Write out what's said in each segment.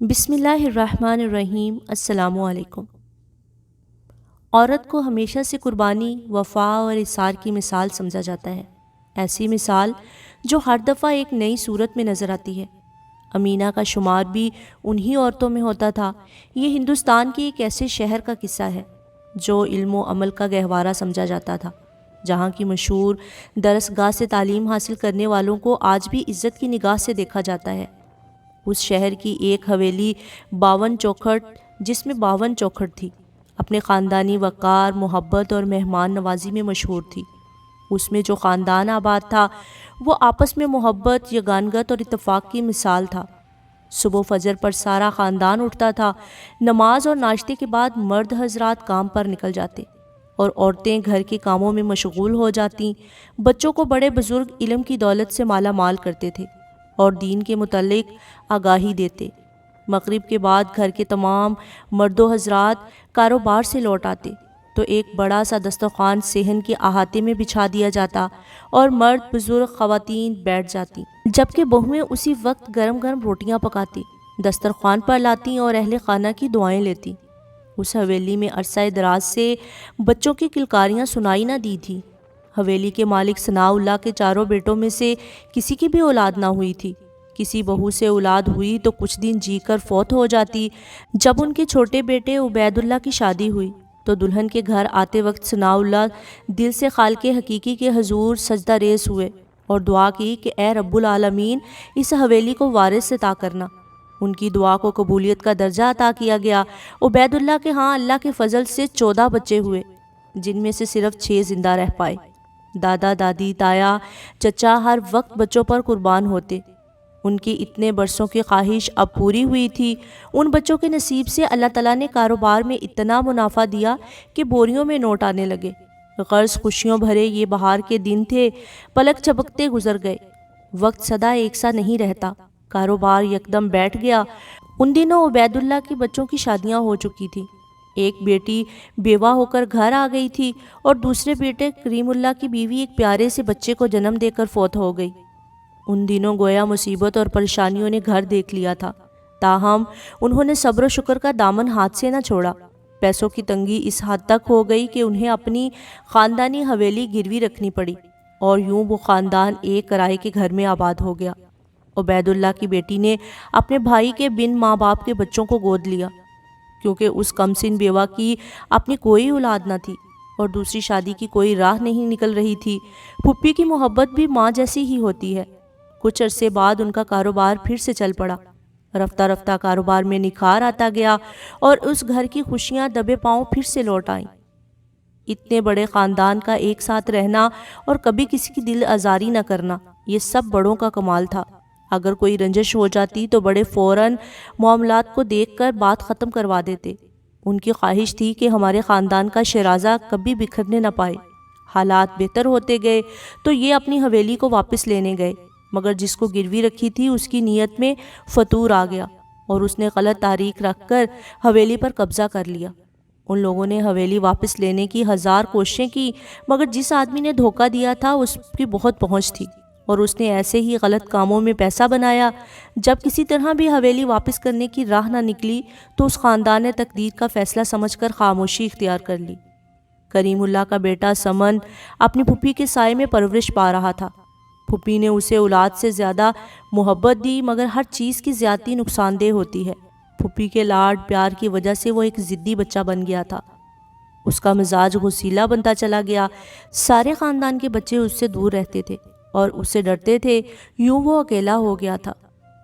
بسم اللہ الرحمن الرحیم۔ السلام علیکم۔ عورت کو ہمیشہ سے قربانی، وفا اور اثار کی مثال سمجھا جاتا ہے، ایسی مثال جو ہر دفعہ ایک نئی صورت میں نظر آتی ہے۔ امینہ کا شمار بھی انہی عورتوں میں ہوتا تھا۔ یہ ہندوستان کے ایک ایسے شہر کا قصہ ہے جو علم و عمل کا گہوارہ سمجھا جاتا تھا، جہاں کی مشہور درس گاہ سے تعلیم حاصل کرنے والوں کو آج بھی عزت کی نگاہ سے دیکھا جاتا ہے۔ اس شہر کی ایک حویلی 52 چوکھٹ، جس میں 52 چوکھٹ تھی، اپنے خاندانی وقار، محبت اور مہمان نوازی میں مشہور تھی۔ اس میں جو خاندان آباد تھا وہ آپس میں محبت، یگانگت اور اتفاق کی مثال تھا۔ صبح فجر پر سارا خاندان اٹھتا تھا، نماز اور ناشتے کے بعد مرد حضرات کام پر نکل جاتے اور عورتیں گھر کے کاموں میں مشغول ہو جاتیں۔ بچوں کو بڑے بزرگ علم کی دولت سے مالا مال کرتے تھے اور دین کے متعلق آگاہی دیتے۔ مغرب کے بعد گھر کے تمام مرد و حضرات کاروبار سے لوٹ آتے تو ایک بڑا سا دسترخوان صحن کے احاطے میں بچھا دیا جاتا اور مرد، بزرگ، خواتین بیٹھ جاتی، جبکہ بہویں اسی وقت گرم گرم روٹیاں پکاتی، دسترخوان پر لاتی اور اہل خانہ کی دعائیں لیتی۔ اس حویلی میں عرصہ دراز سے بچوں کی کلکاریاں سنائی نہ دی تھی۔ حویلی کے مالک ثناء اللہ کے چاروں بیٹوں میں سے کسی کی بھی اولاد نہ ہوئی تھی۔ کسی بہو سے اولاد ہوئی تو کچھ دن جی کر فوت ہو جاتی۔ جب ان کے چھوٹے بیٹے عبید اللہ کی شادی ہوئی تو دلہن کے گھر آتے وقت ثناء اللہ دل سے خالق حقیقی کے حضور سجدہ ریز ہوئے اور دعا کی کہ اے رب العالمین، اس حویلی کو وارث عطا کرنا۔ ان کی دعا کو قبولیت کا درجہ عطا کیا گیا۔ عبید اللہ کے ہاں اللہ کے فضل سے 14 بچے ہوئے، جن میں سے صرف 6 زندہ رہ پائے۔ دادا، دادی، تایا، چچا ہر وقت بچوں پر قربان ہوتے۔ ان کی اتنے برسوں کی خواہش اب پوری ہوئی تھی۔ ان بچوں کے نصیب سے اللہ تعالیٰ نے کاروبار میں اتنا منافع دیا کہ بوریوں میں نوٹ آنے لگے۔ غرض خوشیوں بھرے یہ بہار کے دن تھے، پلک جھپکتے گزر گئے۔ وقت سدا ایک سا نہیں رہتا، کاروبار یکدم بیٹھ گیا۔ ان دنوں عبید اللہ کے بچوں کی شادیاں ہو چکی تھی۔ ایک بیٹی بیوہ ہو کر گھر آ گئی تھی اور دوسرے بیٹے کریم اللہ کی بیوی ایک پیارے سے بچے کو جنم دے کر فوت ہو گئی۔ ان دنوں گویا مصیبت اور پریشانیوں نے گھر دیکھ لیا تھا، تاہم انہوں نے صبر و شکر کا دامن ہاتھ سے نہ چھوڑا۔ پیسوں کی تنگی اس حد تک ہو گئی کہ انہیں اپنی خاندانی حویلی گروی رکھنی پڑی اور یوں وہ خاندان ایک کرائے کے گھر میں آباد ہو گیا۔ عبید اللہ کی بیٹی نے اپنے بھائی کے بن ماں باپ کے بچوں کو گود لیا، کیونکہ اس کمسن بیوہ کی اپنی کوئی اولاد نہ تھی اور دوسری شادی کی کوئی راہ نہیں نکل رہی تھی۔ پھپھی کی محبت بھی ماں جیسی ہی ہوتی ہے۔ کچھ عرصے بعد ان کا کاروبار پھر سے چل پڑا۔ رفتہ رفتہ کاروبار میں نکھار آتا گیا اور اس گھر کی خوشیاں دبے پاؤں پھر سے لوٹ آئیں۔ اتنے بڑے خاندان کا ایک ساتھ رہنا اور کبھی کسی کی دل آزاری نہ کرنا، یہ سب بڑوں کا کمال تھا۔ اگر کوئی رنجش ہو جاتی تو بڑے فوراً معاملات کو دیکھ کر بات ختم کروا دیتے۔ ان کی خواہش تھی کہ ہمارے خاندان کا شیرازہ کبھی بکھرنے نہ پائے۔ حالات بہتر ہوتے گئے تو یہ اپنی حویلی کو واپس لینے گئے، مگر جس کو گروی رکھی تھی اس کی نیت میں فتور آ گیا اور اس نے غلط تاریخ رکھ کر حویلی پر قبضہ کر لیا۔ ان لوگوں نے حویلی واپس لینے کی 1000 کوششیں کی، مگر جس آدمی نے دھوکہ دیا تھا اس کی بہت پہنچ تھی اور اس نے ایسے ہی غلط کاموں میں پیسہ بنایا۔ جب کسی طرح بھی حویلی واپس کرنے کی راہ نہ نکلی تو اس خاندان نے تقدیر کا فیصلہ سمجھ کر خاموشی اختیار کر لی۔ کریم اللہ کا بیٹا سمن اپنی پھوپھی کے سائے میں پرورش پا رہا تھا۔ پھوپھی نے اسے اولاد سے زیادہ محبت دی، مگر ہر چیز کی زیادتی نقصان دہ ہوتی ہے۔ پھوپھی کے لاڈ پیار کی وجہ سے وہ ایک ضدی بچہ بن گیا تھا۔ اس کا مزاج غصیلا بنتا چلا گیا۔ سارے خاندان کے بچے اس سے دور رہتے تھے اور اس سے ڈرتے تھے، یوں وہ اکیلا ہو گیا تھا۔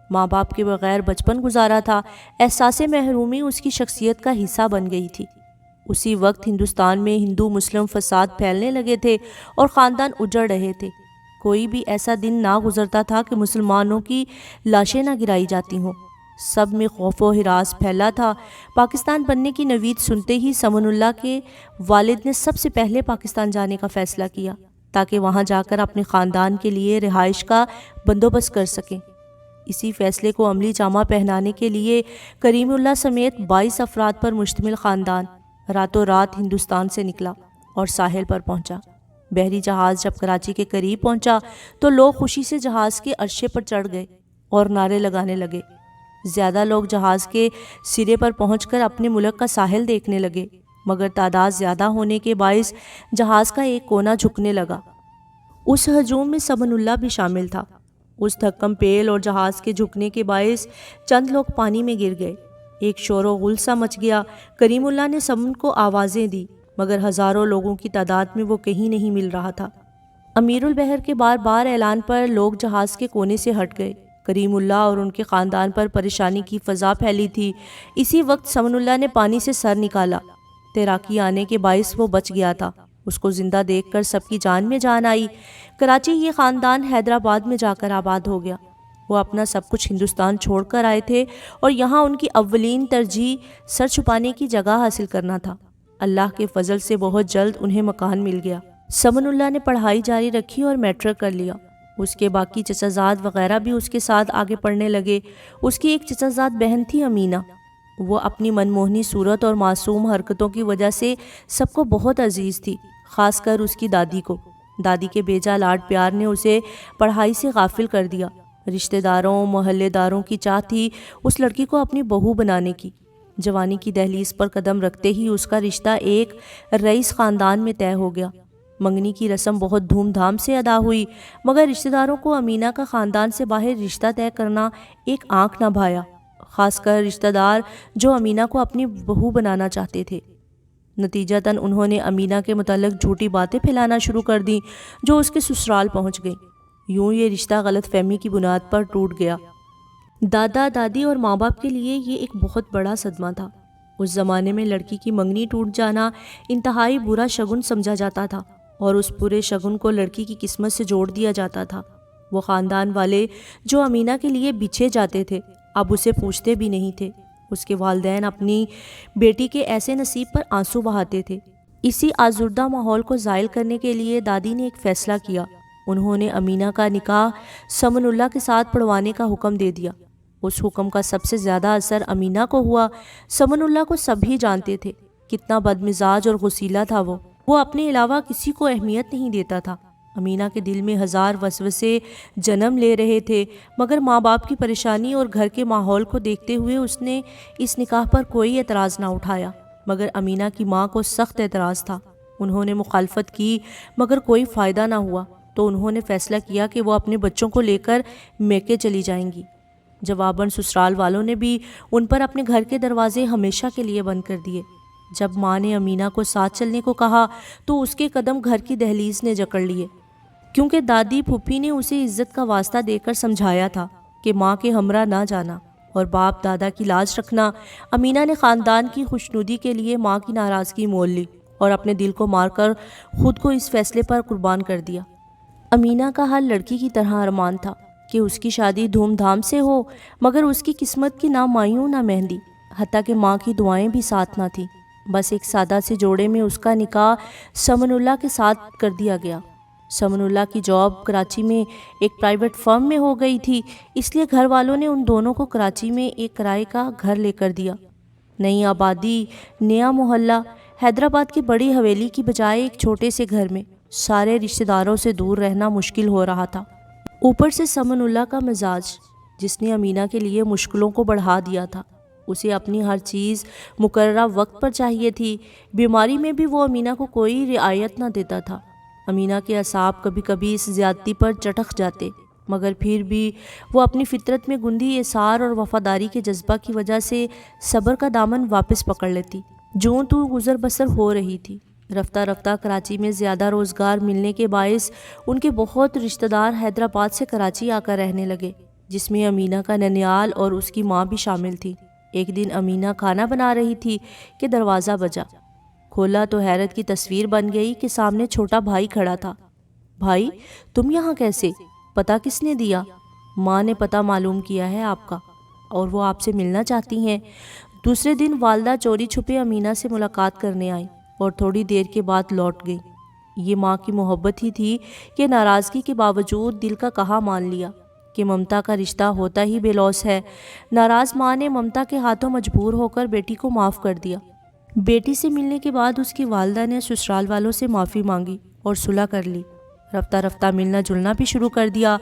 ماں باپ کے بغیر بچپن گزارا تھا۔ احساس محرومی اس کی شخصیت کا حصہ بن گئی تھی۔ اسی وقت ہندوستان میں ہندو مسلم فساد پھیلنے لگے تھے اور خاندان اجڑ رہے تھے۔ کوئی بھی ایسا دن نہ گزرتا تھا کہ مسلمانوں کی لاشیں نہ گرائی جاتی ہوں۔ سب میں خوف و ہراس پھیلا تھا۔ پاکستان بننے کی نوید سنتے ہی سمن اللہ کے والد نے سب سے پہلے پاکستان جانے کا فیصلہ کیا تاکہ وہاں جا کر اپنے خاندان کے لیے رہائش کا بندوبست کر سکیں۔ اسی فیصلے کو عملی جامہ پہنانے کے لیے کریم اللہ سمیت 22 افراد پر مشتمل خاندان راتوں رات ہندوستان سے نکلا اور ساحل پر پہنچا۔ بحری جہاز جب کراچی کے قریب پہنچا تو لوگ خوشی سے جہاز کے عرشے پر چڑھ گئے اور نعرے لگانے لگے، زیادہ لوگ جہاز کے سرے پر پہنچ کر اپنے ملک کا ساحل دیکھنے لگے، مگر تعداد زیادہ ہونے کے باعث جہاز کا ایک کونا جھکنے لگا۔ اس ہجوم میں سمن اللہ بھی شامل تھا۔ اس دھکم پیل اور جہاز کے جھکنے کے باعث چند لوگ پانی میں گر گئے۔ ایک شور و غل سا مچ گیا۔ کریم اللہ نے سمن کو آوازیں دی، مگر ہزاروں لوگوں کی تعداد میں وہ کہیں نہیں مل رہا تھا۔ امیر البحر کے بار بار اعلان پر لوگ جہاز کے کونے سے ہٹ گئے۔ کریم اللہ اور ان کے خاندان پر پریشانی کی فضا پھیلی تھی۔ اسی وقت سمن اللہ نے پانی سے سر نکالا۔ تیراکی آنے کے باعث وہ بچ گیا تھا۔ اس کو زندہ دیکھ کر سب کی جان میں جان آئی۔ کراچی یہ خاندان حیدرآباد میں جا کر آباد ہو گیا۔ وہ اپنا سب کچھ ہندوستان چھوڑ کر آئے تھے اور یہاں ان کی اولین ترجیح سر چھپانے کی جگہ حاصل کرنا تھا۔ اللہ کے فضل سے بہت جلد انہیں مکان مل گیا۔ سمن اللہ نے پڑھائی جاری رکھی اور میٹرک کر لیا۔ اس کے باقی چچا زاد وغیرہ بھی اس کے ساتھ آگے پڑھنے لگے۔ اس کی ایک چچا زاد بہن تھی امینہ۔ وہ اپنی منموہنی صورت اور معصوم حرکتوں کی وجہ سے سب کو بہت عزیز تھی، خاص کر اس کی دادی کو۔ دادی کے بیجا لاڈ پیار نے اسے پڑھائی سے غافل کر دیا۔ رشتہ داروں محلے داروں کی چاہ تھی اس لڑکی کو اپنی بہو بنانے کی۔ جوانی کی دہلیز پر قدم رکھتے ہی اس کا رشتہ ایک رئیس خاندان میں طے ہو گیا۔ منگنی کی رسم بہت دھوم دھام سے ادا ہوئی، مگر رشتہ داروں کو امینہ کا خاندان سے باہر رشتہ طے کرنا ایک آنکھ نہ بھایا، خاص کر رشتہ دار جو امینہ کو اپنی بہو بنانا چاہتے تھے۔ نتیجتاً انہوں نے امینہ کے متعلق جھوٹی باتیں پھیلانا شروع کر دیں جو اس کے سسرال پہنچ گئیں۔ یوں یہ رشتہ غلط فہمی کی بنیاد پر ٹوٹ گیا۔ دادا دادی اور ماں باپ کے لیے یہ ایک بہت بڑا صدمہ تھا۔ اس زمانے میں لڑکی کی منگنی ٹوٹ جانا انتہائی برا شگن سمجھا جاتا تھا اور اس برے شگن کو لڑکی کی قسمت سے جوڑ دیا جاتا تھا۔ وہ خاندان والے جو امینہ کے لیے بچھے جاتے تھے اب اسے پوچھتے بھی نہیں تھے۔ اس کے والدین اپنی بیٹی کے ایسے نصیب پر آنسو بہاتے تھے۔ اسی آزردہ ماحول کو زائل کرنے کے لیے دادی نے ایک فیصلہ کیا۔ انہوں نے امینہ کا نکاح سمن اللہ کے ساتھ پڑھوانے کا حکم دے دیا۔ اس حکم کا سب سے زیادہ اثر امینہ کو ہوا۔ سمن اللہ کو سبھی جانتے تھے، کتنا بدمزاج اور غسیلا تھا وہ اپنے علاوہ کسی کو اہمیت نہیں دیتا تھا۔ امینہ کے دل میں ہزار وسوسے جنم لے رہے تھے، مگر ماں باپ کی پریشانی اور گھر کے ماحول کو دیکھتے ہوئے اس نے اس نکاح پر کوئی اعتراض نہ اٹھایا۔ مگر امینہ کی ماں کو سخت اعتراض تھا۔ انہوں نے مخالفت کی مگر کوئی فائدہ نہ ہوا، تو انہوں نے فیصلہ کیا کہ وہ اپنے بچوں کو لے کر میکے چلی جائیں گی۔ جواباً سسرال والوں نے بھی ان پر اپنے گھر کے دروازے ہمیشہ کے لیے بند کر دیے۔ جب ماں نے امینہ کو ساتھ چلنے کو کہا تو اس کے قدم گھر کی دہلیز نے جکڑ لیے، کیونکہ دادی پھوپھی نے اسے عزت کا واسطہ دے کر سمجھایا تھا کہ ماں کے ہمراہ نہ جانا اور باپ دادا کی لاج رکھنا۔ امینہ نے خاندان کی خوشنودی کے لیے ماں کی ناراضگی مول لی اور اپنے دل کو مار کر خود کو اس فیصلے پر قربان کر دیا۔ امینہ کا ہر لڑکی کی طرح ارمان تھا کہ اس کی شادی دھوم دھام سے ہو، مگر اس کی قسمت کی نہ مایوں نہ مہندی، حتیٰ کہ ماں کی دعائیں بھی ساتھ نہ تھیں۔ بس ایک سادہ سے جوڑے میں اس کا نکاح سمن اللہ کے ساتھ کر دیا گیا۔ سمن اللہ کی جاب کراچی میں ایک پرائیویٹ فرم میں ہو گئی تھی، اس لیے گھر والوں نے ان دونوں کو کراچی میں ایک کرائے کا گھر لے کر دیا۔ نئی آبادی، نیا محلہ، حیدرآباد کی بڑی حویلی کی بجائے ایک چھوٹے سے گھر میں سارے رشتہ داروں سے دور رہنا مشکل ہو رہا تھا۔ اوپر سے سمن اللہ کا مزاج جس نے امینہ کے لیے مشکلوں کو بڑھا دیا تھا۔ اسے اپنی ہر چیز مقررہ وقت پر چاہیے تھی۔ بیماری میں بھی وہ امینہ کو کوئی رعایت نہ دیتا تھا۔ امینہ کے اعصاب کبھی کبھی اس زیادتی پر چٹخ جاتے، مگر پھر بھی وہ اپنی فطرت میں گندھی ایثار اور وفاداری کے جذبہ کی وجہ سے صبر کا دامن واپس پکڑ لیتی۔ جوں تو گزر بسر ہو رہی تھی۔ رفتہ رفتہ کراچی میں زیادہ روزگار ملنے کے باعث ان کے بہت رشتہ دار حیدرآباد سے کراچی آ کر رہنے لگے، جس میں امینہ کا ننیال اور اس کی ماں بھی شامل تھی۔ ایک دن امینہ کھانا بنا رہی تھی کہ دروازہ بجا۔ کھولا تو حیرت کی تصویر بن گئی کہ سامنے چھوٹا بھائی کھڑا تھا۔ بھائی تم یہاں کیسے؟ پتہ کس نے دیا؟ ماں نے پتہ معلوم کیا ہے آپ کا اور وہ آپ سے ملنا چاہتی ہیں۔ دوسرے دن والدہ چوری چھپے امینہ سے ملاقات کرنے آئیں اور تھوڑی دیر کے بعد لوٹ گئی۔ یہ ماں کی محبت ہی تھی کہ ناراضگی کے باوجود دل کا کہا مان لیا کہ ممتا کا رشتہ ہوتا ہی بے لوث ہے۔ ناراض ماں نے ممتا کے ہاتھوں مجبور ہو کر بیٹی کو معاف کر دیا۔ بیٹی سے ملنے کے بعد اس کی والدہ نے سسرال والوں سے معافی مانگی اور صلح کر لی۔ رفتہ رفتہ ملنا جلنا بھی شروع کر دیا،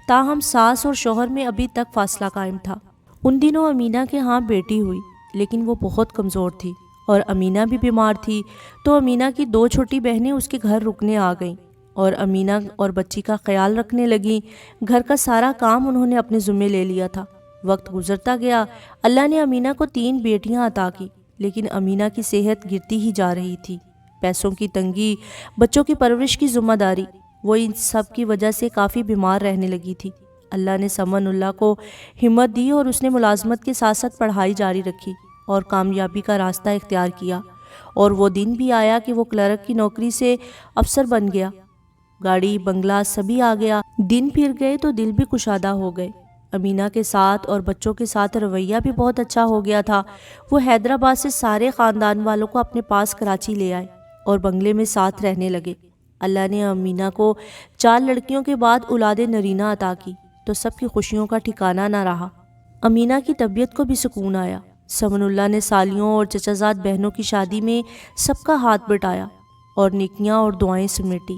تاہم ساس اور شوہر میں ابھی تک فاصلہ قائم تھا۔ ان دنوں امینہ کے ہاں بیٹی ہوئی، لیکن وہ بہت کمزور تھی اور امینہ بھی بیمار تھی، تو امینہ کی 2 چھوٹی بہنیں اس کے گھر رکنے آ گئیں اور امینہ اور بچی کا خیال رکھنے لگیں۔ گھر کا سارا کام انہوں نے اپنے ذمے لے لیا تھا۔ وقت گزرتا گیا، اللہ نے امینہ کو 3 بیٹیاں عطا کی، لیکن امینہ کی صحت گرتی ہی جا رہی تھی۔ پیسوں کی تنگی، بچوں کی پرورش کی ذمہ داری، وہ ان سب کی وجہ سے کافی بیمار رہنے لگی تھی۔ اللہ نے سمن اللہ کو ہمت دی اور اس نے ملازمت کے ساتھ ساتھ پڑھائی جاری رکھی اور کامیابی کا راستہ اختیار کیا، اور وہ دن بھی آیا کہ وہ کلرک کی نوکری سے افسر بن گیا۔ گاڑی بنگلہ سبھی آ گیا، دن پھر گئے تو دل بھی کشادہ ہو گئے۔ امینہ کے ساتھ اور بچوں کے ساتھ رویہ بھی بہت اچھا ہو گیا تھا۔ وہ حیدرآباد سے سارے خاندان والوں کو اپنے پاس کراچی لے آئے اور بنگلے میں ساتھ رہنے لگے۔ اللہ نے امینہ کو 4 لڑکیوں کے بعد اولاد نرینہ عطا کی تو سب کی خوشیوں کا ٹھکانہ نہ رہا۔ امینہ کی طبیعت کو بھی سکون آیا۔ سمن اللہ نے سالیوں اور چچا زاد بہنوں کی شادی میں سب کا ہاتھ بٹایا اور نیکیاں اور دعائیں سمیٹی۔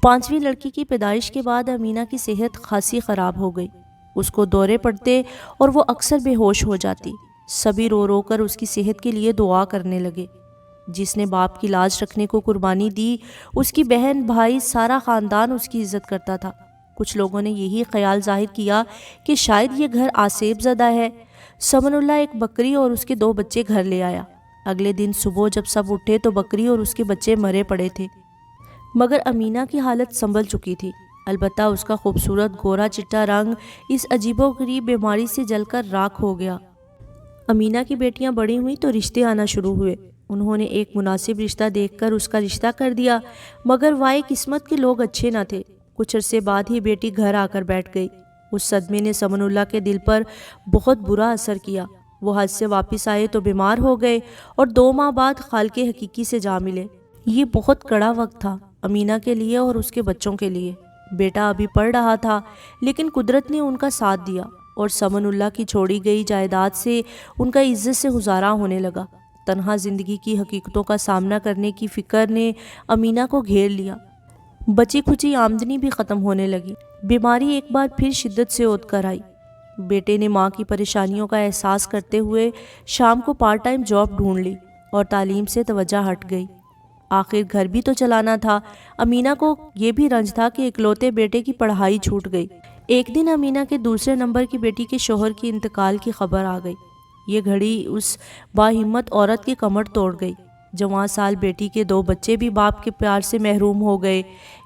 5ویں لڑکی کی پیدائش کے بعد امینہ کی صحت خاصی خراب ہو گئی۔ اس کو دورے پڑتے اور وہ اکثر بے ہوش ہو جاتی۔ سبھی رو رو کر اس کی صحت کے لیے دعا کرنے لگے۔ جس نے باپ کی لاج رکھنے کو قربانی دی، اس کی بہن بھائی سارا خاندان اس کی عزت کرتا تھا۔ کچھ لوگوں نے یہی خیال ظاہر کیا کہ شاید یہ گھر آسیب زدہ ہے۔ سمن اللہ ایک بکری اور اس کے 2 بچے گھر لے آیا۔ اگلے دن صبح جب سب اٹھے تو بکری اور اس کے بچے مرے پڑے تھے، مگر امینہ کی حالت سنبھل چکی تھی۔ البتہ اس کا خوبصورت گورا چٹا رنگ اس عجیب و غریب بیماری سے جل کر راکھ ہو گیا۔ امینہ کی بیٹیاں بڑی ہوئیں تو رشتے آنا شروع ہوئے۔ انہوں نے ایک مناسب رشتہ دیکھ کر اس کا رشتہ کر دیا، مگر وائے قسمت کے لوگ اچھے نہ تھے۔ کچھ عرصے بعد ہی بیٹی گھر آ کر بیٹھ گئی۔ اس صدمے نے سمن اللہ کے دل پر بہت برا اثر کیا۔ وہ حج سے واپس آئے تو بیمار ہو گئے اور 2 ماہ بعد خالق حقیقی سے جا ملے۔ یہ بہت کڑا وقت تھا امینہ کے لیے اور اس کے بچوں کے لیے۔ بیٹا ابھی پڑھ رہا تھا، لیکن قدرت نے ان کا ساتھ دیا اور سمن اللہ کی چھوڑی گئی جائیداد سے ان کا عزت سے گزارا ہونے لگا۔ تنہا زندگی کی حقیقتوں کا سامنا کرنے کی فکر نے امینہ کو گھیر لیا۔ بچی کھچی آمدنی بھی ختم ہونے لگی۔ بیماری ایک بار پھر شدت سے اود کر آئی۔ بیٹے نے ماں کی پریشانیوں کا احساس کرتے ہوئے شام کو پارٹ ٹائم جاب ڈھونڈ لی اور تعلیم سے توجہ ہٹ گئی۔ آخر گھر بھی تو چلانا تھا۔ امینہ کو یہ بھی رنج تھا کہ اکلوتے بیٹے کی پڑھائی چھوٹ گئی۔ ایک دن امینہ کے دوسرے نمبر کی بیٹی کے شوہر کی انتقال کی خبر آ گئی۔ یہ گھڑی اس باہمت عورت کی کمر توڑ گئی۔ جوان سال بیٹی کے 2 بچے بھی باپ کے پیار سے محروم ہو گئے۔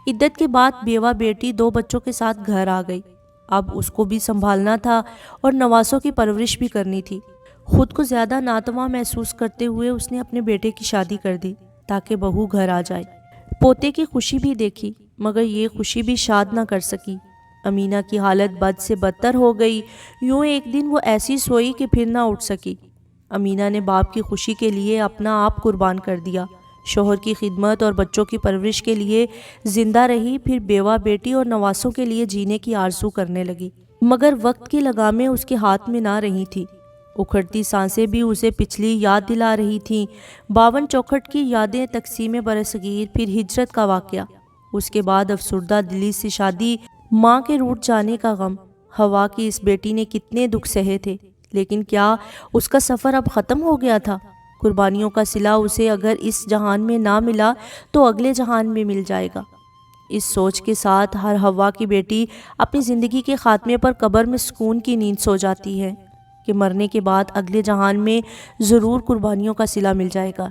عدت کے بعد بیوہ بیٹی 2 بچوں کے ساتھ گھر آ گئی۔ اب اس کو بھی سنبھالنا تھا اور نواسوں کی پرورش بھی کرنی تھی۔ خود کو زیادہ ناتواں محسوس کرتے ہوئے اس نے اپنے بیٹے کی شادی کر دی تاکہ بہو گھر آ جائے۔ پوتے کی خوشی بھی دیکھی، مگر یہ خوشی بھی شاد نہ کر سکی۔ امینہ کی حالت بد سے بدتر ہو گئی۔ یوں ایک دن وہ ایسی سوئی کہ پھر نہ اٹھ سکی۔ امینہ نے باپ کی خوشی کے لیے اپنا آپ قربان کر دیا۔ شوہر کی خدمت اور بچوں کی پرورش کے لیے زندہ رہی، پھر بیوہ بیٹی اور نواسوں کے لیے جینے کی آرزو کرنے لگی، مگر وقت کی لگامیں اس کے ہاتھ میں نہ رہی تھیں۔ اکھڑتی سانسیں بھی اسے پچھلی یاد دلا رہی تھیں۔ 52 چوکھٹ کی یادیں، تقسیم برصغیر، پھر ہجرت کا واقعہ، اس کے بعد افسردہ دلی سے شادی، ماں کے روٹھ جانے کا غم۔ ہوا کی اس بیٹی نے کتنے دکھ سہے تھے، لیکن کیا اس کا سفر اب ختم ہو گیا تھا؟ قربانیوں کا صلہ اسے اگر اس جہان میں نہ ملا تو اگلے جہان میں مل جائے گا۔ اس سوچ کے ساتھ ہر ہوا کی بیٹی اپنی زندگی کے خاتمے پر قبر میں سکون کی نیند سو جاتی ہے کہ مرنے کے بعد اگلے جہان میں ضرور قربانیوں کا صلہ مل جائے گا۔